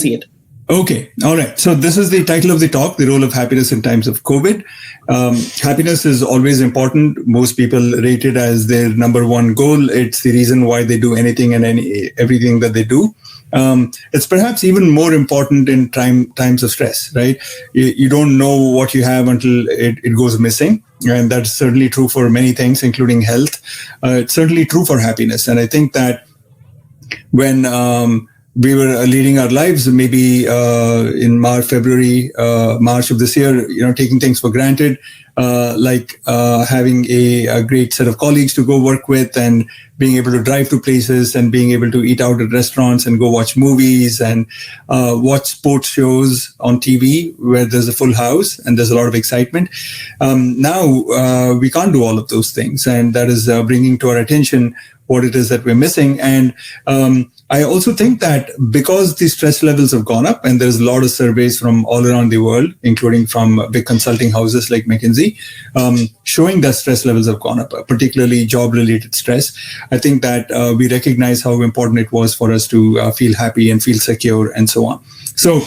see it. Okay. All right. So this is the title of the talk, the role of happiness in times of COVID. Happiness is always important. Most people rate it as their number one goal. It's the reason why they do anything and everything that they do. It's perhaps even more important in times of stress, right? You don't know what you have until it goes missing. And that's certainly true for many things, including health. It's certainly true for happiness. And I think that when we were leading our lives, maybe in March of this year, taking things for granted, like having a great set of colleagues to go work with and being able to drive to places and being able to eat out at restaurants and go watch movies and watch sports shows on TV where there's a full house and there's a lot of excitement. Now we can't do all of those things. And that is bringing to our attention what it is that we're missing. And I also think that because the stress levels have gone up, and there's a lot of surveys from all around the world, including from big consulting houses like McKinsey, showing that stress levels have gone up, particularly job-related stress. I think that we recognize how important it was for us to feel happy and feel secure and so on. So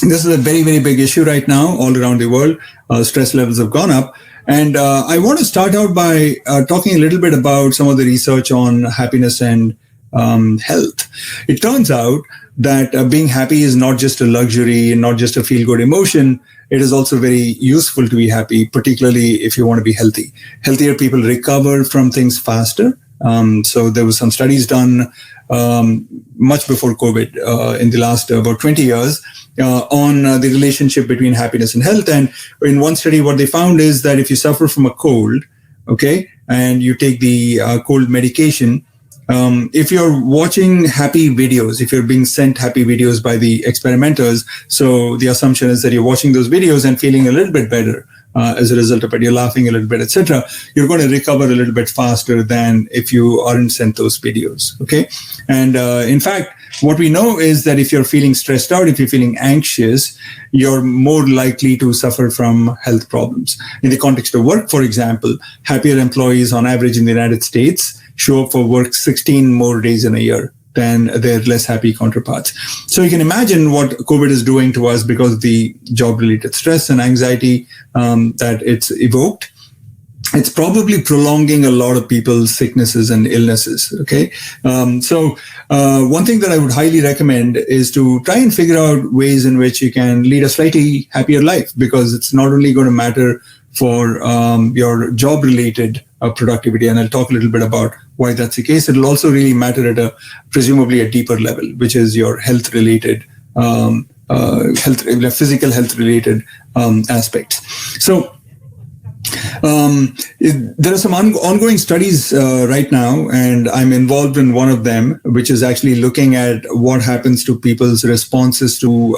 this is a very, very big issue right now all around the world. Stress levels have gone up. And I want to start out by talking a little bit about some of the research on happiness and health. It turns out that being happy is not just a luxury and not just a feel-good emotion. It is also very useful to be happy, particularly if you want to be healthy. Healthier people recover from things faster. So there was some studies done much before COVID in the last about 20 years on the relationship between happiness and health. And in one study, what they found is that if you suffer from a cold, okay, and you take the cold medication, if you're watching happy videos, if you're being sent happy videos by the experimenters, so the assumption is that you're watching those videos and feeling a little bit better as a result of it, you're laughing a little bit, etc., you're going to recover a little bit faster than if you aren't sent those videos, okay? And in fact, what we know is that if you're feeling stressed out, if you're feeling anxious, you're more likely to suffer from health problems. In the context of work, for example, happier employees on average in the United States show up for work 16 more days in a year than their less happy counterparts. So you can imagine what COVID is doing to us because of the job-related stress and anxiety that it's evoked. It's probably prolonging a lot of people's sicknesses and illnesses, okay? So one thing that I would highly recommend is to try and figure out ways in which you can lead a slightly happier life, because it's not only going to matter for your job-related productivity, and I'll talk a little bit about why that's the case. It'll also really matter at presumably a deeper level, which is your health-related, physical health-related aspects. So there are some ongoing studies right now, and I'm involved in one of them, which is actually looking at what happens to people's responses to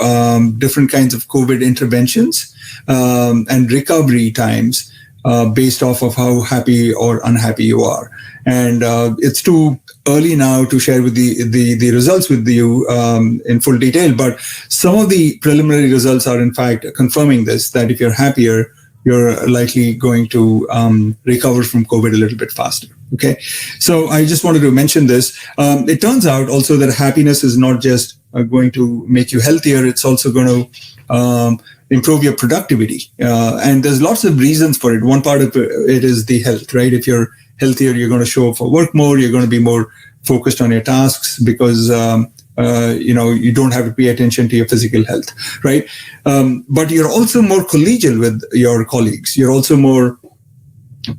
different kinds of COVID interventions and recovery times based off of how happy or unhappy you are. And it's too early now to share with the results with you in full detail, but some of the preliminary results are in fact confirming this, that if you're happier, you're likely going to recover from COVID a little bit faster. Okay, so I just wanted to mention this. It turns out also that happiness is not just going to make you healthier, it's also going to improve your productivity. And there's lots of reasons for it. One part of it is the health, right? If you're healthier, you're going to show up for work more, you're going to be more focused on your tasks because you don't have to pay attention to your physical health, right? But you're also more collegial with your colleagues. You're also more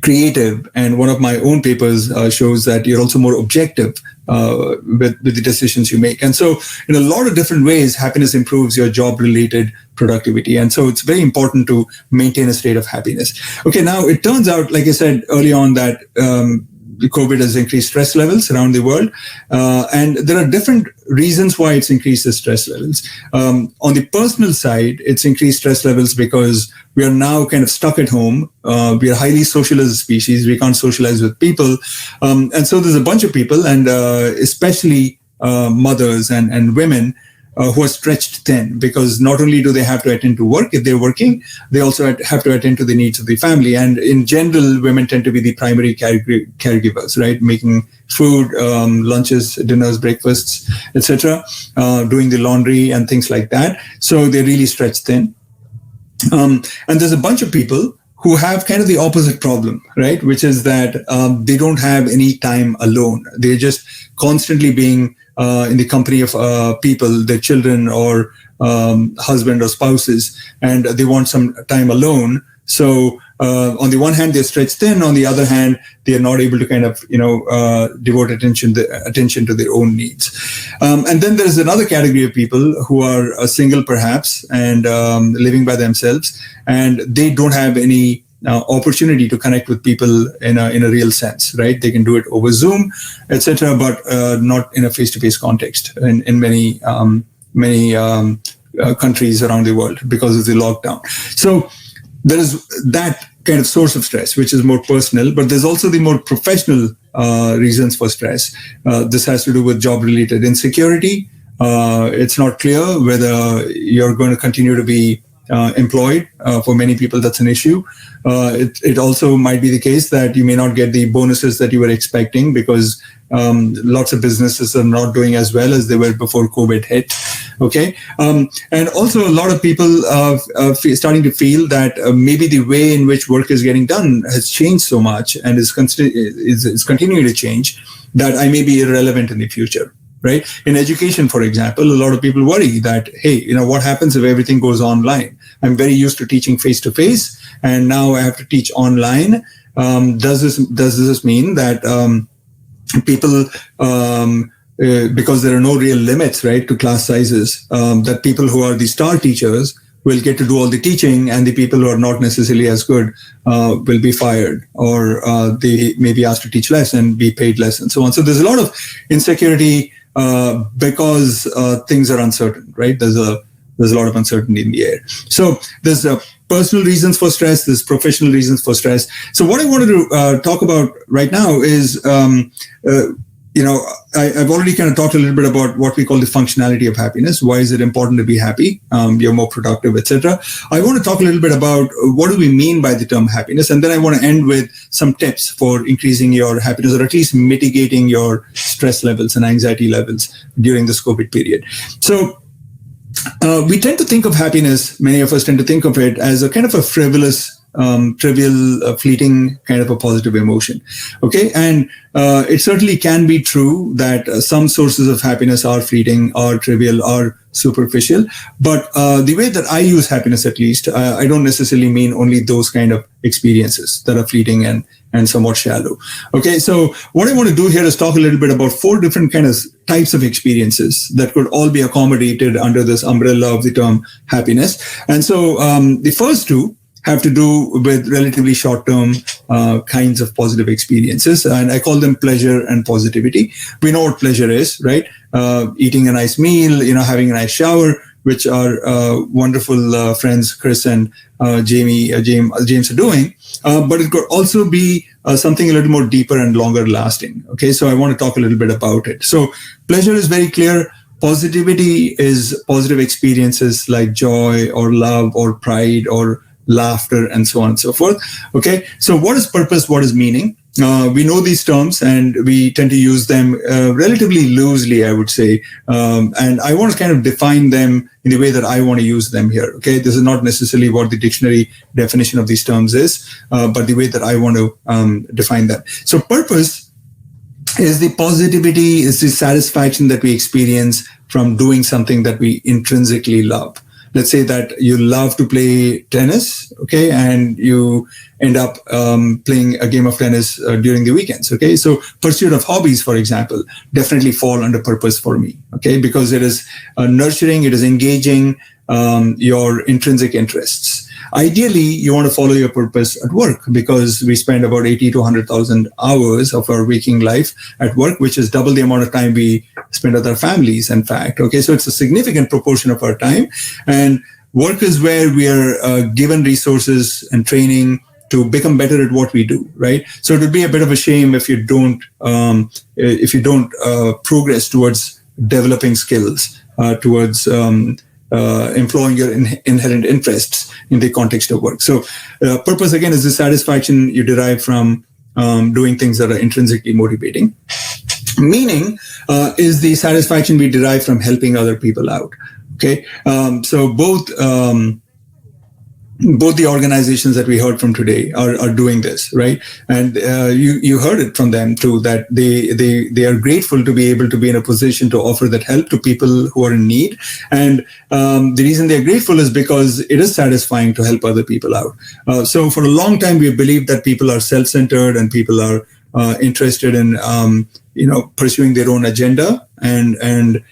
creative. And one of my own papers shows that you're also more objective with the decisions you make. And so in a lot of different ways, happiness improves your job-related productivity. And so it's very important to maintain a state of happiness. Okay, now it turns out, like I said early on, that COVID has increased stress levels around the world. And there are different reasons why it's increased the stress levels. On the personal side, it's increased stress levels because we are now kind of stuck at home. We are highly social as a species. We can't socialize with people. And so there's a bunch of people, and especially mothers and women who are stretched thin, because not only do they have to attend to work if they're working, they also have to attend to the needs of the family. And in general, women tend to be the primary caregivers, right? Making food, lunches, dinners, breakfasts, etc., doing the laundry and things like that. So they're really stretched thin. And there's a bunch of people who have kind of the opposite problem, right? Which is that they don't have any time alone. They're just constantly being in the company of people, their children or husband or spouses, and they want some time alone. So on the one hand, they're stretched thin. On the other hand, they are not able to kind of, devote attention to their own needs. And then there's another category of people who are single, perhaps, and living by themselves, and they don't have any opportunity to connect with people in a real sense, right? They can do it over Zoom, etc., but not in a face-to-face context in many countries around the world because of the lockdown. So there is that kind of source of stress, which is more personal, but there's also the more professional reasons for stress. This has to do with job-related insecurity. It's not clear whether you're going to continue to be employed. For many people, that's an issue. It also might be the case that you may not get the bonuses that you were expecting because lots of businesses are not doing as well as they were before COVID hit. Okay. And also a lot of people are starting to feel that maybe the way in which work is getting done has changed so much and is continuing to change that I may be irrelevant in the future. Right? In education, for example, a lot of people worry that, hey, what happens if everything goes online? I'm very used to teaching face to face, and now I have to teach online. Does this mean that people, because there are no real limits, right, to class sizes, that people who are the star teachers will get to do all the teaching, and the people who are not necessarily as good will be fired, or they may be asked to teach less and be paid less, and so on. So there's a lot of insecurity because things are uncertain, right? There's a lot of uncertainty in the air. So there's personal reasons for stress, there's professional reasons for stress. So what I wanted to talk about right now is, I've already kind of talked a little bit about what we call the functionality of happiness. Why is it important to be happy? You're more productive, etc. I want to talk a little bit about what do we mean by the term happiness, and then I want to end with some tips for increasing your happiness, or at least mitigating your stress levels and anxiety levels during this COVID period. So we tend to think of happiness, many of us tend to think of it as a kind of a frivolous, trivial, fleeting kind of a positive emotion. Okay. And it certainly can be true that some sources of happiness are fleeting, are trivial, are superficial. But the way that I use happiness, at least, I don't necessarily mean only those kind of experiences that are fleeting and somewhat shallow. Okay. So what I want to do here is talk a little bit about 4 different kind of types of experiences that could all be accommodated under this umbrella of the term happiness. And so the first 2 have to do with relatively short-term kinds of positive experiences. And I call them pleasure and positivity. We know what pleasure is, right? Eating a nice meal, having a nice shower, which our wonderful friends, Chris and James are doing. But it could also be something a little more deeper and longer lasting. Okay, so I want to talk a little bit about it. So pleasure is very clear. Positivity is positive experiences like joy or love or pride or laughter and so on and so forth. Okay, so what is purpose? What is meaning? We know these terms and we tend to use them relatively loosely, I would say. And I want to kind of define them in the way that I want to use them here. Okay, this is not necessarily what the dictionary definition of these terms is, but the way that I want to define them. So purpose is the positivity, is the satisfaction that we experience from doing something that we intrinsically love. Let's say that you love to play tennis, okay, and you end up playing a game of tennis during the weekends, okay? So pursuit of hobbies, for example, definitely fall under purpose for me, okay? Because it is nurturing, it is engaging your intrinsic interests. Ideally, you want to follow your purpose at work because we spend about 80 to 100,000 hours of our waking life at work, which is double the amount of time we spend with our families, in fact. Okay, so it's a significant proportion of our time. And work is where we are given resources and training to become better at what we do, right? So it would be a bit of a shame if you don't progress towards developing skills towards employing your inherent interests in the context of work. So purpose, again, is the satisfaction you derive from doing things that are intrinsically motivating. Meaning is the satisfaction we derive from helping other people out. Okay, so both the organizations that we heard from today are doing this, right? And you heard it from them too, that they are grateful to be able to be in a position to offer that help to people who are in need. And the reason they're grateful is because it is satisfying to help other people out. So for a long time, we believed that people are self-centered and people are interested in pursuing their own agenda and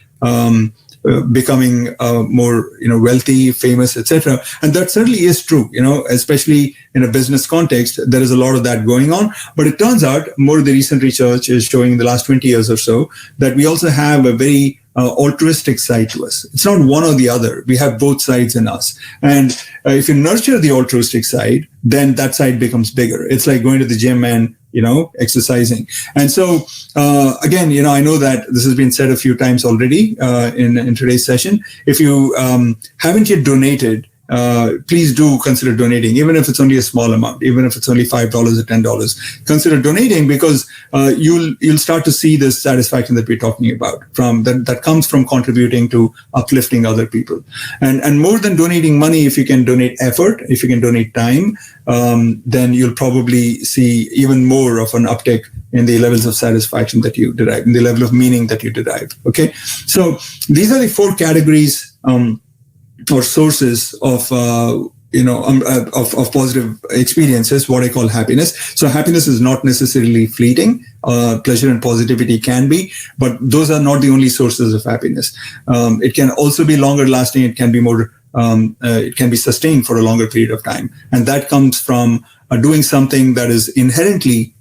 becoming more wealthy, famous, etc. And that certainly is true, especially in a business context. There is a lot of that going on. But it turns out more of the recent research is showing in the last 20 years or so that we also have a very altruistic side to us. It's not one or the other. We have both sides in us. And if you nurture the altruistic side, then that side becomes bigger. It's like going to the gym and exercising. And so, again, I know that this has been said a few times already in today's session. If you haven't yet donated, please do consider donating, even if it's only a small amount, even if it's only $5 or $10. Consider donating because you'll start to see this satisfaction that we're talking about from that comes from contributing to uplifting other people. And more than donating money, if you can donate effort, if you can donate time, then you'll probably see even more of an uptick in the levels of satisfaction that you derive, in the level of meaning that you derive. Okay, so these are the four categories or sources of positive experiences, what I call happiness. So happiness is not necessarily fleeting. Pleasure and positivity can be, but those are not the only sources of happiness. It can also be longer lasting. It can be more. It can be sustained for a longer period of time, and that comes from doing something that is inherently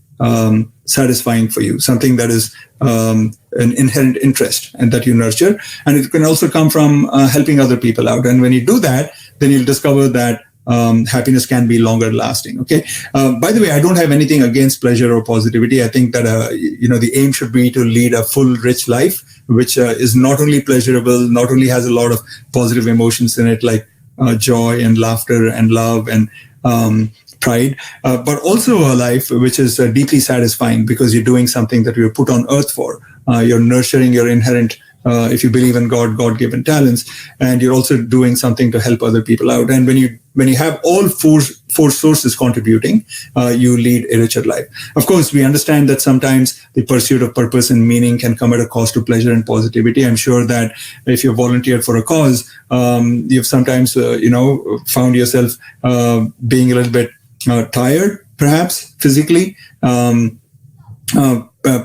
satisfying for you, something that is an inherent interest and that you nurture. And it can also come from helping other people out. And when you do that, then you'll discover that happiness can be longer lasting. Okay. By the way, I don't have anything against pleasure or positivity. I think that the aim should be to lead a full, rich life, which is not only pleasurable, not only has a lot of positive emotions in it, like joy and laughter and love and pride, but also a life which is deeply satisfying because you're doing something that you were put on earth for. You're nurturing your inherent, if you believe in God-given talents, and you're also doing something to help other people out. And when you have all four sources contributing, you lead a richer life. Of course, we understand that sometimes the pursuit of purpose and meaning can come at a cost to pleasure and positivity. I'm sure that if you volunteered for a cause, you've sometimes found yourself being a little bit tired, perhaps physically.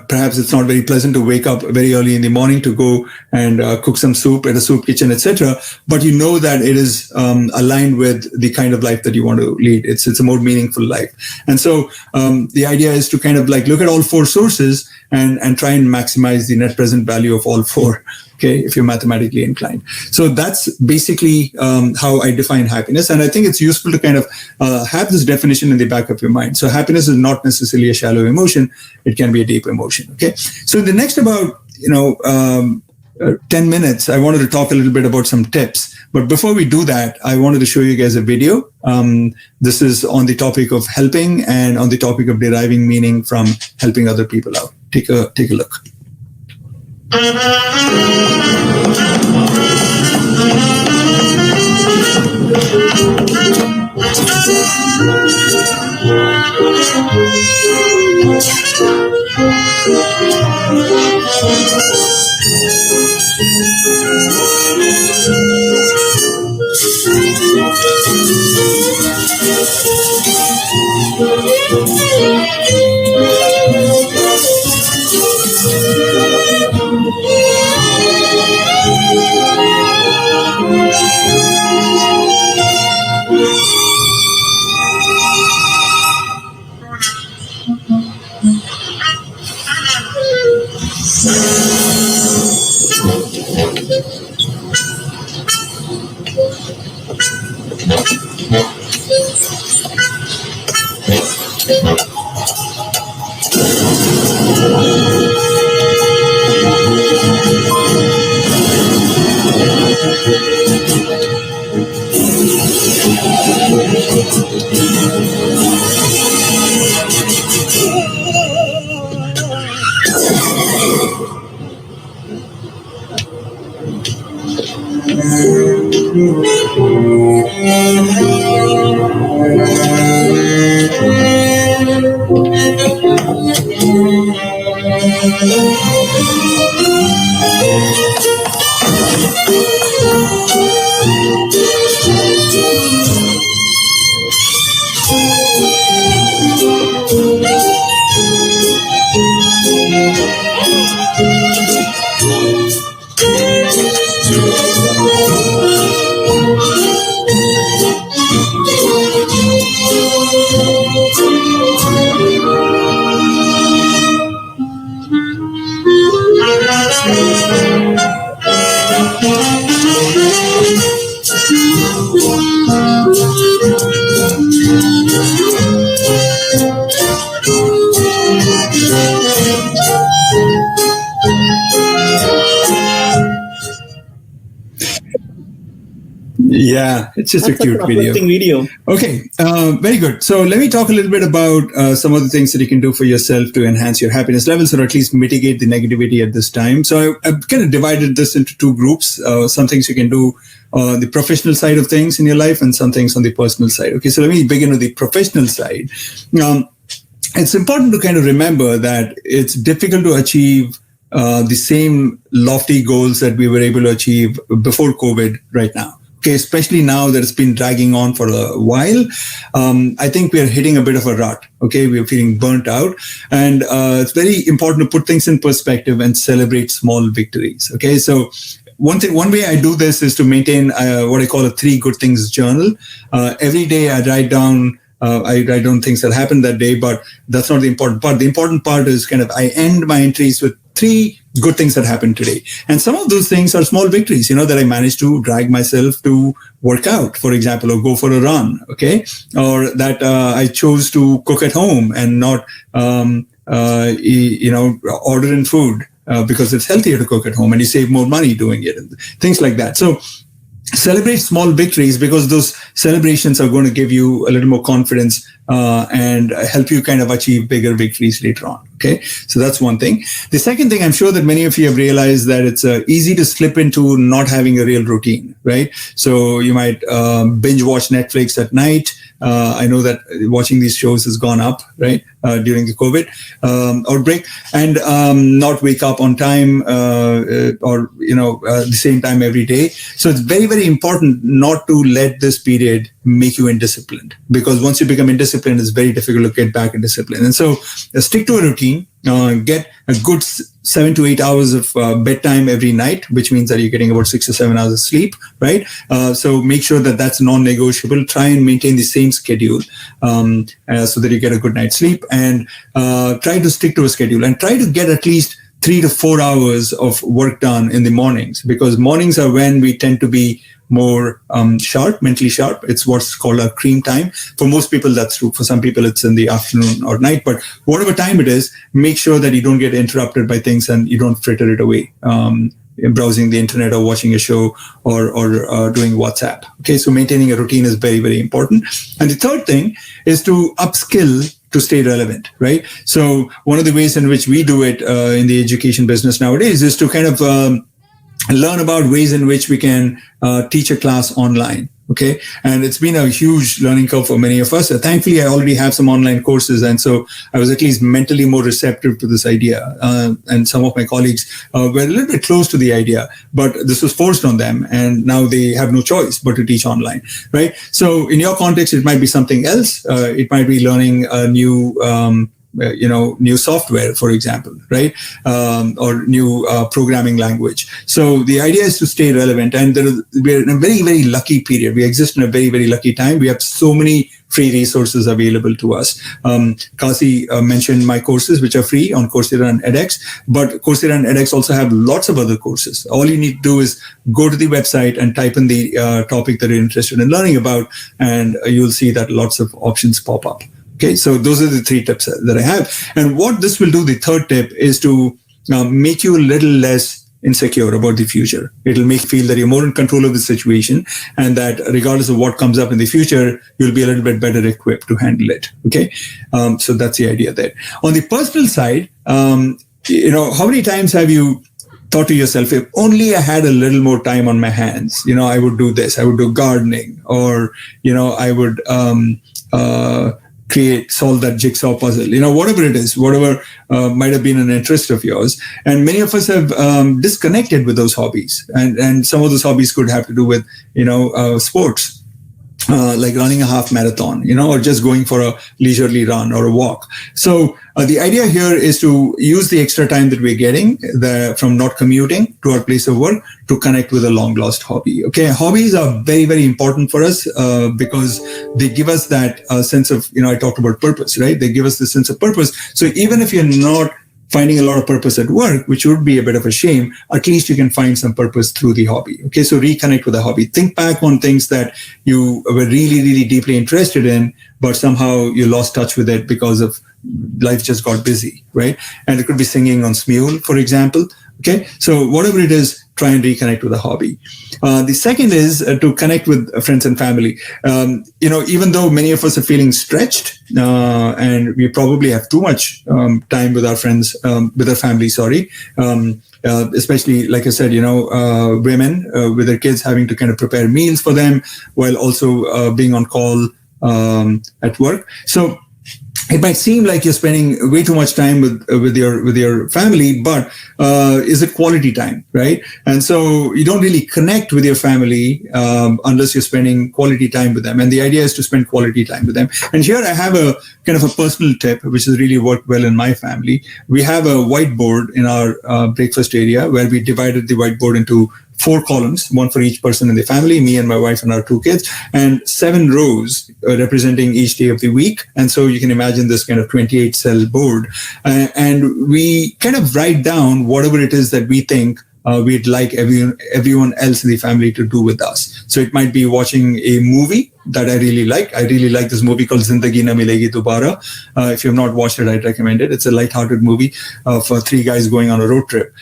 Perhaps it's not very pleasant to wake up very early in the morning to go and cook some soup at a soup kitchen, etc. But you know that it is aligned with the kind of life that you want to lead. It's a more meaningful life. And so the idea is to kind of like look at all four sources and try and maximize the net present value of all four. Okay, if you're mathematically inclined. So that's basically how I define happiness. And I think it's useful to kind of have this definition in the back of your mind. So happiness is not necessarily a shallow emotion. It can be a deep emotion. Okay. So in the next about, 10 minutes, I wanted to talk a little bit about some tips. But before we do that, I wanted to show you guys a video. This is on the topic of helping and on the topic of deriving meaning from helping other people out. Take a look. Yeah, it's just That's a cute such an uplifting video. Okay, very good. So let me talk a little bit about some of the things that you can do for yourself to enhance your happiness levels or at least mitigate the negativity at this time. So I've kind of divided this into two groups. Some things you can do on the professional side of things in your life and some things on the personal side. Okay, so let me begin with the professional side. It's important to kind of remember that it's difficult to achieve the same lofty goals that we were able to achieve before COVID right now. Okay, especially now that it's been dragging on for a while. I think we are hitting a bit of a rut. Okay, we are feeling burnt out. And it's very important to put things in perspective and celebrate small victories. Okay, so one way I do this is to maintain what I call a 3 good things journal. Every day I write down things that happened that day, but that's not the important part. The important part is kind of I end my entries with 3 good things that happened today. And some of those things are small victories, that I managed to drag myself to work out, for example, or go for a run, okay? Or that I chose to cook at home and not, order in food because it's healthier to cook at home and you save more money doing it, and things like that. So celebrate small victories because those celebrations are going to give you a little more confidence and help you kind of achieve bigger victories later on. Okay, so that's one thing. The second thing, I'm sure that many of you have realized that it's easy to slip into not having a real routine, right? So you might binge watch Netflix at night. I know that watching these shows has gone up, right, during the COVID outbreak, and not wake up on time or the same time every day. So it's very, very important not to let this period make you indisciplined, because once you become indisciplined, it's very difficult to get back in discipline. And so stick to a routine. Get a good 7 to 8 hours of bedtime every night, which means that you're getting about 6 to 7 hours of sleep, right? So make sure that that's non-negotiable. Try and maintain the same schedule so that you get a good night's sleep, and try to stick to a schedule and try to get at least 3 to 4 hours of work done in the mornings, because mornings are when we tend to be more sharp, mentally sharp. It's what's called a cream time. For most people, that's true. For some people, it's in the afternoon or night. But whatever time it is, make sure that you don't get interrupted by things and you don't fritter it away, browsing the internet or watching a show or doing WhatsApp. Okay, so maintaining a routine is very, very important. And the third thing is to upskill to stay relevant, right? So one of the ways in which we do it in the education business nowadays is to kind of learn about ways in which we can teach a class online. Okay. And it's been a huge learning curve for many of us. Thankfully, I already have some online courses. And so I was at least mentally more receptive to this idea. And some of my colleagues were a little bit close to the idea, but this was forced on them. And now they have no choice but to teach online, right? So in your context, it might be something else. It might be learning a new new software, for example, right? Or new programming language. So the idea is to stay relevant. And we're in a very, very lucky period. We exist in a very, very lucky time. We have so many free resources available to us. Kasi mentioned my courses, which are free on Coursera and edX, but Coursera and edX also have lots of other courses. All you need to do is go to the website and type in the topic that you're interested in learning about, and you'll see that lots of options pop up. Okay, so those are the 3 tips that I have. And what this will do, the third tip, is to make you a little less insecure about the future. It'll make you feel that you're more in control of the situation, and that regardless of what comes up in the future, you'll be a little bit better equipped to handle it. Okay, so that's the idea there. On the personal side, how many times have you thought to yourself, if only I had a little more time on my hands, I would do this. I would do gardening, or, I would solve that jigsaw puzzle, whatever it is, whatever might have been an interest of yours. And many of us have disconnected with those hobbies. And some of those hobbies could have to do with, sports. Like running a half marathon, or just going for a leisurely run or a walk. So the idea here is to use the extra time that we're getting from not commuting to our place of work to connect with a long lost hobby. Okay, hobbies are very, very important for us because they give us that sense of, I talked about purpose, right? They give us the sense of purpose. So even if you're not finding a lot of purpose at work, which would be a bit of a shame, at least you can find some purpose through the hobby. Okay, so reconnect with the hobby. Think back on things that you were really, really deeply interested in, but somehow you lost touch with it because of life just got busy, right? And it could be singing on Smule, for example. Okay, so whatever it is, try and reconnect with a hobby. The second is to connect with friends and family. Even though many of us are feeling stretched and we probably have too much time with our friends, with our family, especially, like I said, women with their kids having to kind of prepare meals for them while also being on call at work. So it might seem like you're spending way too much time with your family, but is it quality time, right? And so you don't really connect with your family unless you're spending quality time with them. And the idea is to spend quality time with them. And here I have a kind of a personal tip, which has really worked well in my family. We have a whiteboard in our breakfast area where we divided the whiteboard into 4 columns, one for each person in the family, me and my wife and our 2 kids, and 7 rows representing each day of the week. And so you can imagine this kind of 28 cell board. And we kind of write down whatever it is that we think we'd like everyone else in the family to do with us. So it might be watching a movie that I really like. I really like this movie called Zindagi Na Milegi Dobara. If you have not watched it, I'd recommend it. It's a lighthearted movie for 3 guys going on a road trip.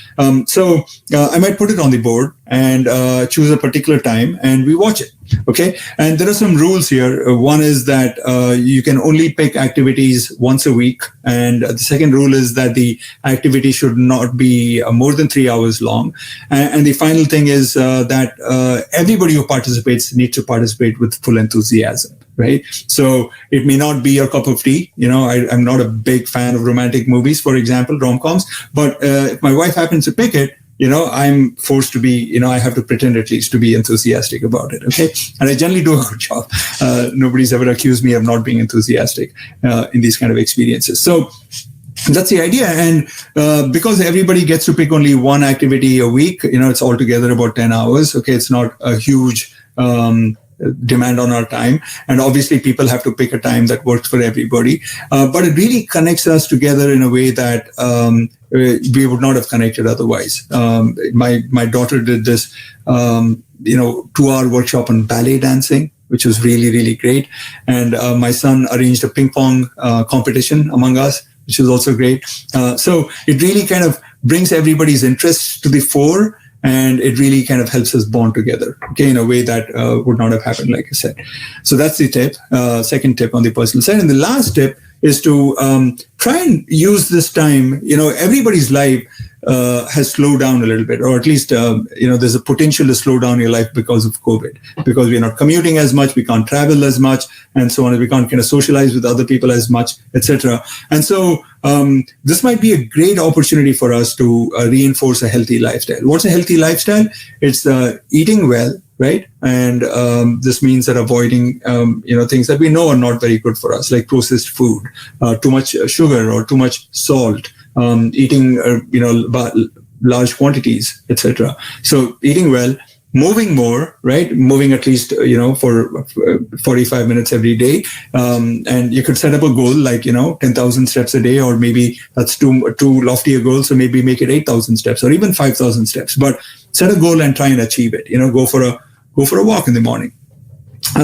So I might put it on the board and choose a particular time and we watch it. Okay. And there are some rules here. One is that you can only pick activities once a week. And the second rule is that the activity should not be more than 3 hours long. And the final thing is that everybody who participates needs to participate with full enthusiasm, right? So it may not be your cup of tea. I'm not a big fan of romantic movies, for example, rom-coms. But if my wife happens to pick it, I'm forced to be, I have to pretend at least to be enthusiastic about it. Okay. And I generally do a good job. Nobody's ever accused me of not being enthusiastic in these kind of experiences. So that's the idea. And because everybody gets to pick only one activity a week, it's altogether about 10 hours. Okay. It's not a huge demand on our time. And obviously people have to pick a time that works for everybody. But it really connects us together in a way that we would not have connected otherwise. My daughter did this, 2-hour workshop on ballet dancing, which was really, really great. And my son arranged a ping pong competition among us, which was also great. So it really kind of brings everybody's interests to the fore. And it really kind of helps us bond together, okay, in a way that would not have happened, like I said. So that's the tip, second tip on the personal side. And the last tip is to try and use this time. Everybody's life has slowed down a little bit, or at least, there's a potential to slow down your life because of COVID, because we're not commuting as much, we can't travel as much, and so on. We can't kind of socialize with other people as much, etc. And so this might be a great opportunity for us to reinforce a healthy lifestyle. What's a healthy lifestyle? It's eating well, right? And this means that avoiding, things that we know are not very good for us, like processed food, too much sugar or too much salt, eating, large quantities, etc. So eating well, moving more, right? Moving at least, for 45 minutes every day. And you could set up a goal like, 10,000 steps a day, or maybe that's too lofty a goal. So maybe make it 8,000 steps or even 5,000 steps, but set a goal and try and achieve it. Go for a walk in the morning.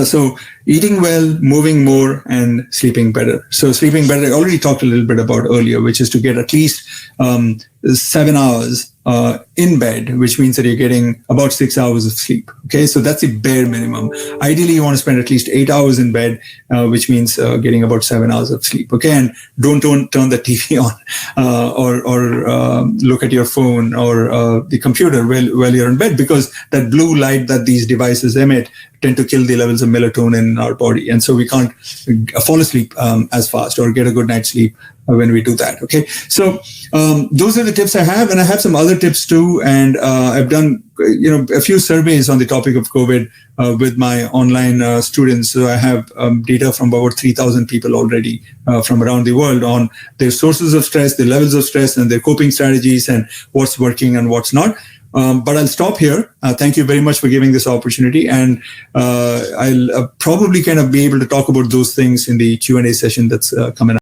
So eating well, moving more, and sleeping better. So sleeping better, I already talked a little bit about earlier, which is to get at least 7 hours in bed, which means that you're getting about 6 hours of sleep. Okay, so that's the bare minimum. Ideally, you want to spend at least 8 hours in bed, which means getting about 7 hours of sleep. Okay, and don't turn the TV on or look at your phone or the computer while you're in bed, because that blue light that these devices emit tend to kill the levels of melatonin in our body, and so we can't fall asleep as fast or get a good night's sleep when we do that. Okay, so those are the tips I have, and I have some other tips too. And I've done a few surveys on the topic of COVID with my online students. So I have data from about 3,000 people already from around the world on their sources of stress, their levels of stress, and their coping strategies, and what's working and what's not. But I'll stop here. Thank you very much for giving this opportunity, and I'll probably kind of be able to talk about those things in the Q&A session that's coming up.